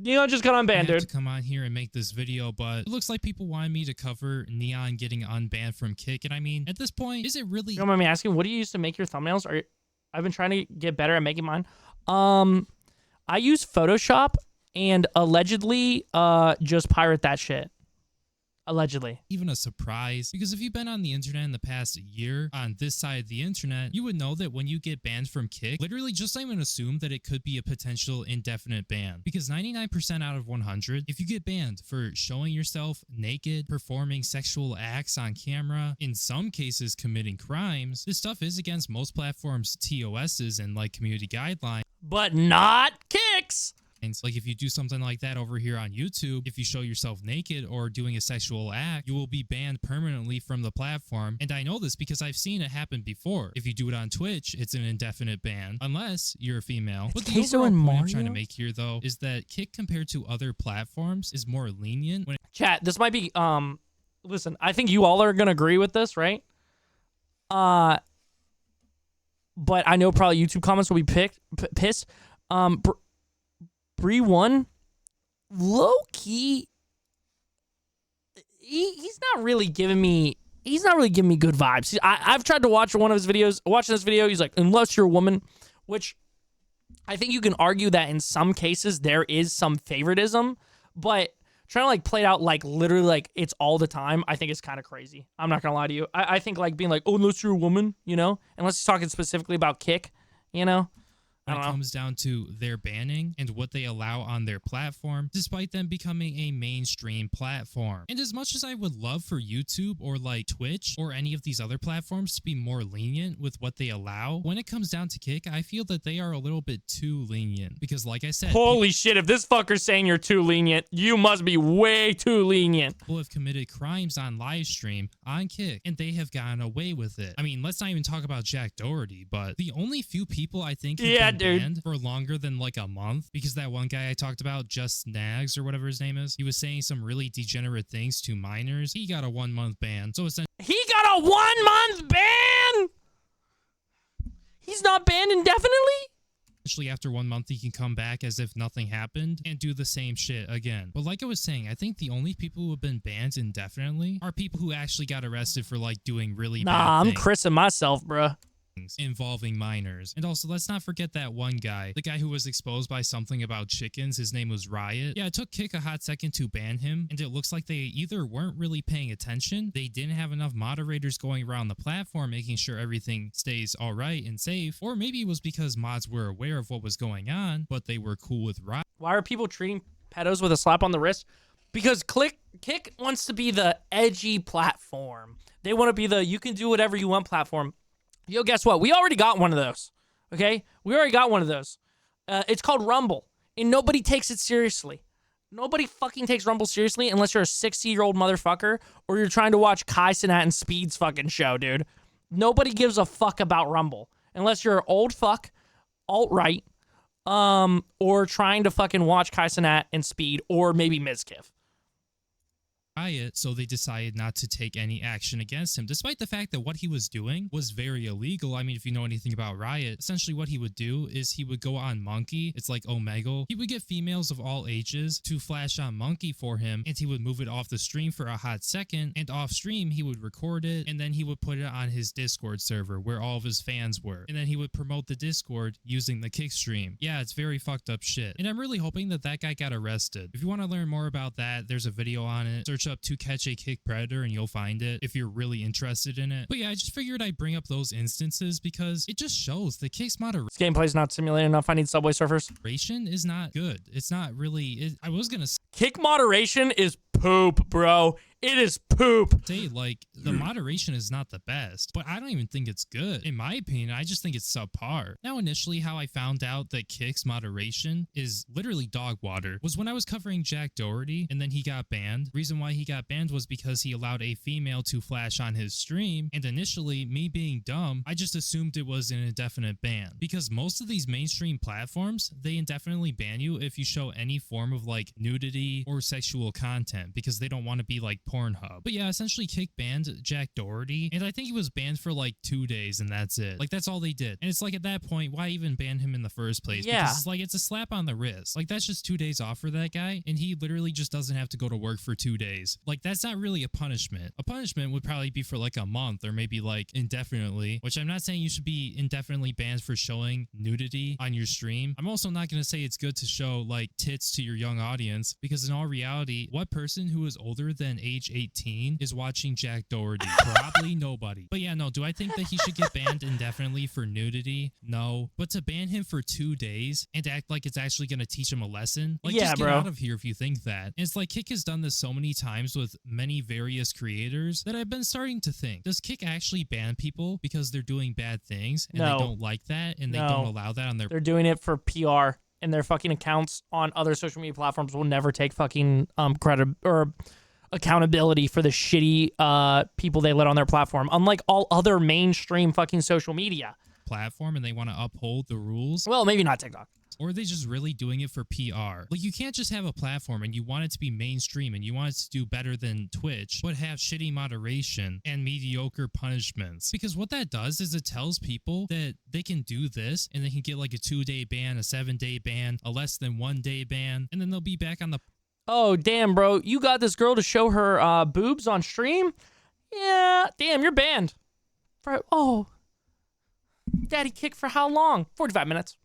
N3on just got unbanned, I have dude. to come on here and make this video, but it looks like people wanted me to cover N3on getting unbanned from Kick, and I mean, at this point, is it really? You don't mind me asking, what do you use to make your thumbnails? I've been trying to get better at making mine. I use Photoshop and allegedly just pirate that shit. Allegedly. Even a surprise, because if you've been on the internet in the past year on this side of the internet, you would know that when you get banned from Kick, literally just not even assume that it could be a potential indefinite ban, because 99% out of 100, if you get banned for showing yourself naked, performing sexual acts on camera, in some cases committing crimes, this stuff is against most platforms' TOSs and like community guidelines. But not Kicks. Like if you do something like that over here on YouTube, if you show yourself naked or doing a sexual act, you will be banned permanently from the platform. And I know this because I've seen it happen before. If you do it on Twitch, it's an indefinite ban, unless you're a female. But the overall point I'm trying to make here, though, is that Kick compared to other platforms is more lenient. Chat, this might be, listen, I think you all are going to agree with this, right? But I know probably YouTube comments will be pissed. N3on, low key, he's not really giving me good vibes. I've tried to watch one of his videos. Watching this video, he's like, unless you're a woman, which I think you can argue that in some cases there is some favoritism, but trying to like play it out like literally like it's all the time, I think it's kind of crazy. I'm not gonna lie to you. I think like being like, oh, unless you're a woman, you know, unless he's talking specifically about Kick, you know. When it comes down to their banning and what they allow on their platform, despite them becoming a mainstream platform. And as much as I would love for YouTube or like Twitch or any of these other platforms to be more lenient with what they allow, when it comes down to Kick, I feel that they are a little bit too lenient. Because like I said, holy shit, if this fucker's saying you're too lenient, you must be way too lenient. People have committed crimes on live stream on Kick, and they have gotten away with it. I mean, let's not even talk about Jack Doherty, but the only few people I think have been banned for longer than like a month, because that one guy I talked about, Just Nags or whatever his name is, he was saying some really degenerate things to minors. He got a 1-month ban. So essentially, he got a 1-month ban? He's not banned indefinitely? after 1 month, he can come back as if nothing happened and do the same shit again. But like I was saying, I think the only people who have been banned indefinitely are people who actually got arrested for like doing really bad things. I'm Chrissing myself, bruh. Involving minors. And also, let's not forget that one guy, the guy who was exposed by something about chickens. His name was Riot. Yeah, it took Kick a hot second to ban him, and it looks like they either weren't really paying attention, they didn't have enough moderators going around the platform making sure everything stays all right and safe, or maybe it was because mods were aware of what was going on, but they were cool with Riot. Why are people treating pedos with a slap on the wrist? Because Kick wants to be the edgy platform. They want to be the you can do whatever you want platform. Yo, guess what? We already got one of those, okay? We already got one of those. It's called Rumble, and nobody takes it seriously. Nobody fucking takes Rumble seriously unless you're a 60-year-old motherfucker or you're trying to watch Kai Cenat and Speed's fucking show, dude. Nobody gives a fuck about Rumble unless you're an old fuck, alt-right, or trying to fucking watch Kai Cenat and Speed or maybe Mizkiff. Riot, so they decided not to take any action against him, despite the fact that what he was doing was very illegal. I mean, if you know anything about Riot, essentially what he would do is he would go on Monkey. It's like Omegle. He would get females of all ages to flash on Monkey for him, and he would move it off the stream for a hot second, and off stream he would record it, and then he would put it on his Discord server where all of his fans were, and then he would promote the Discord using the Kick stream. Yeah, it's very fucked up shit, and I'm really hoping that that guy got arrested. If you want to learn more about that, there's a video on it. Search up To Catch a Kick Predator and you'll find it if you're really interested in it. But yeah, I just figured I'd bring up those instances because it just shows the Kick's moderation. This gameplay's not simulated enough. I need Subway Surfers. Moderation is not good. It's not really. I was gonna Kick moderation is poop, bro. It is poop. Say, like, the moderation is not the best, but I don't even think it's good. In my opinion, I just think it's subpar. Now, initially, how I found out that Kick's moderation is literally dog water was when I was covering Jack Doherty, and then he got banned. The reason why he got banned was because he allowed a female to flash on his stream, and initially, me being dumb, I just assumed it was an indefinite ban. Because most of these mainstream platforms, they indefinitely ban you if you show any form of, like, nudity or sexual content, because they don't want to be, like, Pornhub. But yeah, essentially Kick banned Jack Doherty, and I think he was banned for like 2 days, and that's it. Like, that's all they did. And it's like, at that point, why even ban him in the first place? Yeah. Because it's like, it's a slap on the wrist. Like, that's just 2 days off for that guy, and he literally just doesn't have to go to work for 2 days. Like, that's not really a punishment. A punishment would probably be for like a month or maybe like indefinitely, which I'm not saying you should be indefinitely banned for showing nudity on your stream. I'm also not going to say it's good to show like tits to your young audience, because in all reality, what person who is older than age 18 is watching Jack Doherty? Probably nobody. But yeah, no, do I think that he should get banned indefinitely for nudity? No. But to ban him for 2 days and to act like it's actually going to teach him a lesson? Like, yeah, just get bro. out of here if you think that. And it's like, Kick has done this so many times with many various creators that I've been starting to think, does Kick actually ban people because they're doing bad things and No. they don't like that and they No. don't allow that on their... They're doing it for PR, and their fucking accounts on other social media platforms will never take fucking credit or accountability for the shitty people they let on their platform, unlike all other mainstream fucking social media platform, and they want to uphold the rules. Well, maybe not TikTok. Or are they just really doing it for PR? Like, you can't just have a platform and you want it to be mainstream and you want it to do better than Twitch, but have shitty moderation and mediocre punishments. Because what that does is it tells people that they can do this and they can get like a 2-day ban, a 7-day ban, a less than 1-day ban, and then they'll be back on the... Oh, damn, bro. You got this girl to show her boobs on stream? Yeah, damn, you're banned. Oh, Daddy Kick for how long? 45 minutes.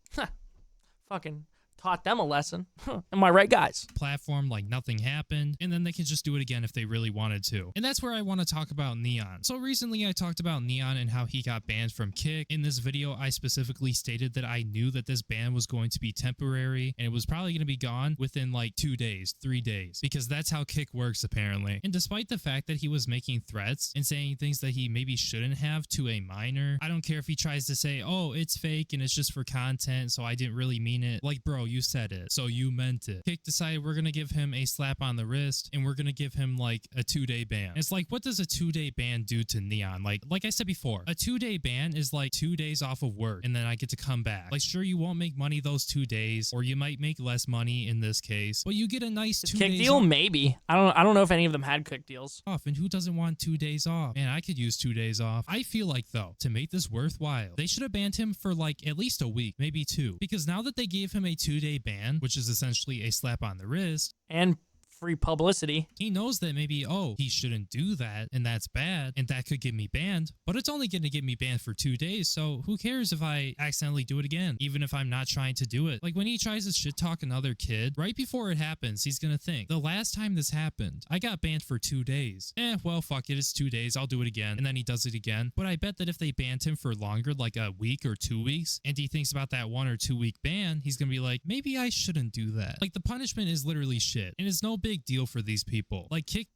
Fucking taught them a lesson. Am I right, guys? Platform like nothing happened, and then they can just do it again if they really wanted to. And that's where I want to talk about N3on. So recently I talked about N3on and how he got banned from Kick. In this video, I specifically stated that I knew that this ban was going to be temporary and it was probably going to be gone within like 2 days, 3 days, because that's how Kick works apparently. And despite the fact that he was making threats and saying things that he maybe shouldn't have to a minor, I don't care if he tries to say, oh, it's fake and it's just for content, so I didn't really mean it. Like, bro, you said it, so you meant it. Kick decided we're gonna give him a slap on the wrist and we're gonna give him like a 2-day ban. It's like, what does a 2-day ban do to N3on? Like I said before, a 2-day ban is like 2 days off of work and then I get to come back. Like, sure, you won't make money those 2 days, or you might make less money in this case, but you get a nice 2 Kick days deal? off. Maybe. I don't know if any of them had Kick deals. And who doesn't want 2 days off? Man, I could use 2 days off. I feel like, though, to make this worthwhile, they should have banned him for like at least a week, maybe 2, because now that they gave him a 2-day ban, which is essentially a slap on the wrist, And free publicity. he knows that maybe, oh, he shouldn't do that, and that's bad, and that could get me banned, but it's only going to get me banned for 2 days, so who cares if I accidentally do it again, even if I'm not trying to do it. Like, when he tries to shit talk another kid, right before it happens, he's going to think, the last time this happened, I got banned for 2 days. Well, fuck it, it's 2 days, I'll do it again, and then he does it again. But I bet that if they banned him for longer, like a week or 2 weeks, and he thinks about that 1 or 2 week ban, he's going to be like, maybe I shouldn't do that. Like, the punishment is literally shit, and it's no big deal for these people. Like, Kick...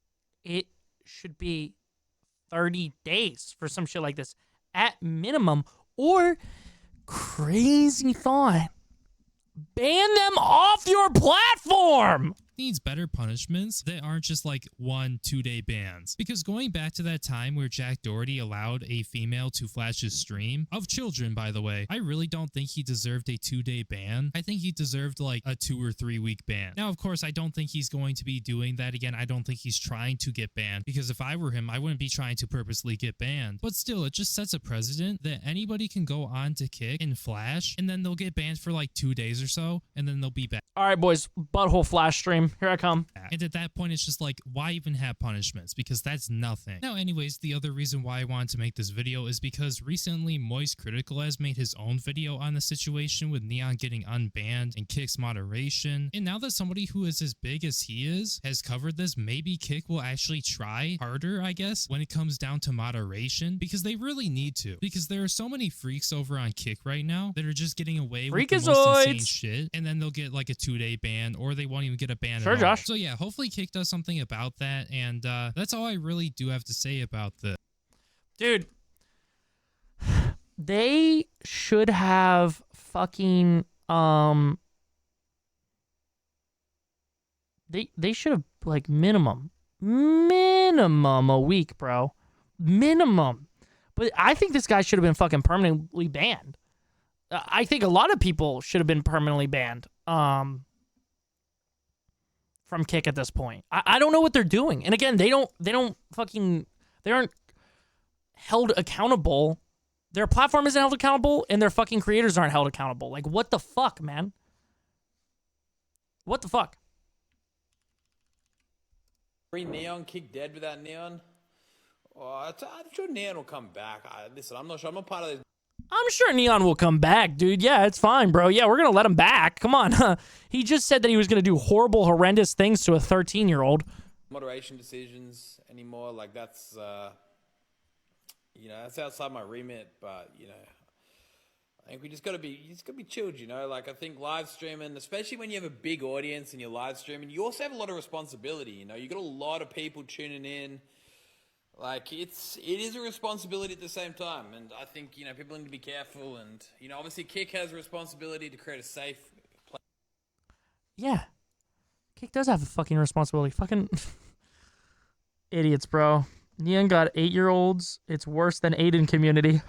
It should be 30 days for some shit like this at minimum, or crazy thought, ban them off your platform. needs better punishments that aren't just like 1-2 day bans. Because going back to that time where Jack Doherty allowed a female to flash his stream, of children by the way, I really don't think he deserved a 2-day ban. I think he deserved like a 2 or 3 week ban. Now of course I don't think he's going to be doing that again. I don't think he's trying to get banned, because if I were him I wouldn't be trying to purposely get banned. But still, it just sets a precedent that anybody can go on to Kick and flash, and then they'll get banned for like 2 days or so, and then they'll be back. All right, boys, butthole flash stream. Here I come. And at that point, it's just like, why even have punishments? Because that's nothing. Now, anyways, the other reason why I wanted to make this video is because recently Moist Critical has made his own video on the situation with N3on getting unbanned and Kick's moderation. And now that somebody who is as big as he is has covered this, maybe Kick will actually try harder, I guess, when it comes down to moderation, because they really need to. Because there are so many freaks over on Kick right now that are just getting away with the most insane shit, and then they'll get like a 2-day ban, or they won't even get a ban at all. Josh. So yeah, hopefully Kick does something about that, and that's all I really do have to say about this. Dude, they should have fucking they should have like minimum a week, bro. Minimum. But I think this guy should have been fucking permanently banned. I think a lot of people should have been permanently banned. from Kick at this point. I don't know what they're doing. And again, they aren't held accountable. Their platform isn't held accountable, and their fucking creators aren't held accountable. Like, what the fuck, man? What the fuck? N3on, Kick dead without N3on. Oh, I'm sure N3on will come back. Listen, I'm not sure. I'm not part of this. I'm sure N3on will come back, dude. Yeah, it's fine, bro. Yeah, we're going to let him back. Come on. He just said that he was going to do horrible, horrendous things to a 13-year-old. Moderation decisions anymore. Like, that's, that's outside my remit. But, I think we just got to be chilled, Like, I think live streaming, especially when you have a big audience and you're live streaming, you also have a lot of responsibility, You got a lot of people tuning in. Like, it is a responsibility at the same time. And I think, people need to be careful. And, obviously Kick has a responsibility to create a safe place. Yeah. Kick does have a fucking responsibility. Fucking idiots, bro. N3on got 8-year-olds. It's worse than Aiden community.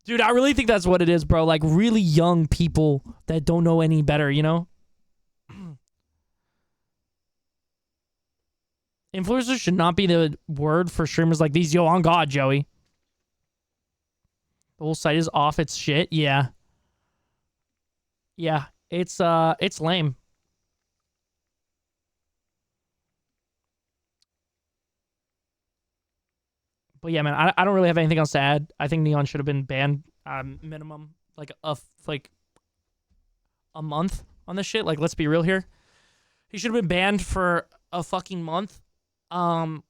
Dude, I really think that's what it is, bro. Like, really young people that don't know any better, Influencers should not be the word for streamers like these. Yo, on God, Joey. The whole site is off its shit. Yeah. Yeah, it's lame. But yeah, man, I don't really have anything else to add. I think N3on should have been banned minimum like a month on this shit. Like, let's be real here. He should have been banned for a fucking month. And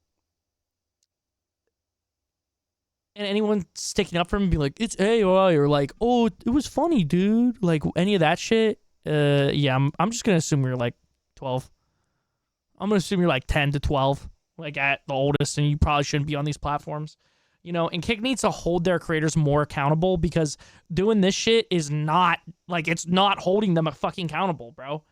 anyone sticking up for him and be like, it's AI, or like, oh, it was funny, dude. Like, any of that shit. Yeah, I'm just gonna assume you're like 12. I'm gonna assume you're like 10 to 12, like at the oldest, and you probably shouldn't be on these platforms. And Kick needs to hold their creators more accountable, because doing this shit is not, like, it's not holding them fucking accountable, bro.